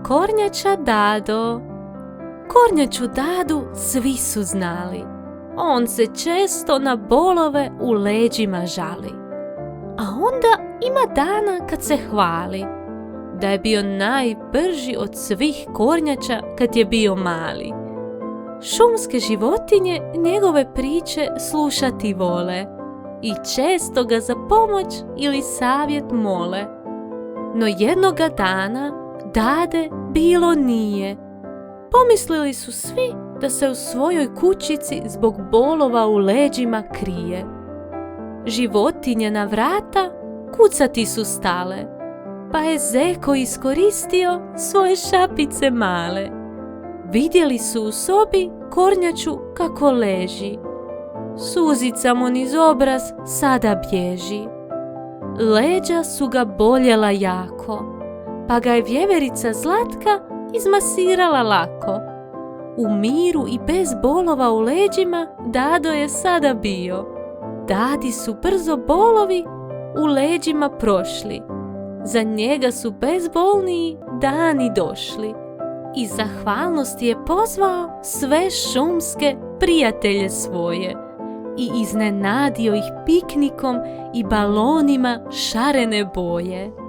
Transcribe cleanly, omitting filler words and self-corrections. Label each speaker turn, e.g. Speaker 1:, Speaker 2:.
Speaker 1: kornjača Dado. Kornjaču Dadu svi su znali. On se često na bolove u leđima žali. A onda ima dana kad se hvali da je bio najbrži od svih kornjača kad je bio mali. Šumske životinje njegove priče slušati vole i često ga za pomoć ili savjet mole. No jednoga dana Dade bilo nije. Pomislili su svi da se u svojoj kućici zbog bolova u leđima krije. Životinje na vrata kucati su stale, pa je Zeko iskoristio svoje šapice male. Vidjeli su u sobi kornjaču kako leži. Suzica mu niz obraz sada bježi. Leđa su ga boljela jako, pa ga je vjeverica Zlatka izmasirala lako. U miru i bez bolova u leđima Dado je sada bio. Dadi su brzo bolovi u leđima prošli. Za njega su bezbolniji dani došli. I zahvalnosti je pozvao sve šumske prijatelje svoje i iznenadio ih piknikom i balonima šarene boje.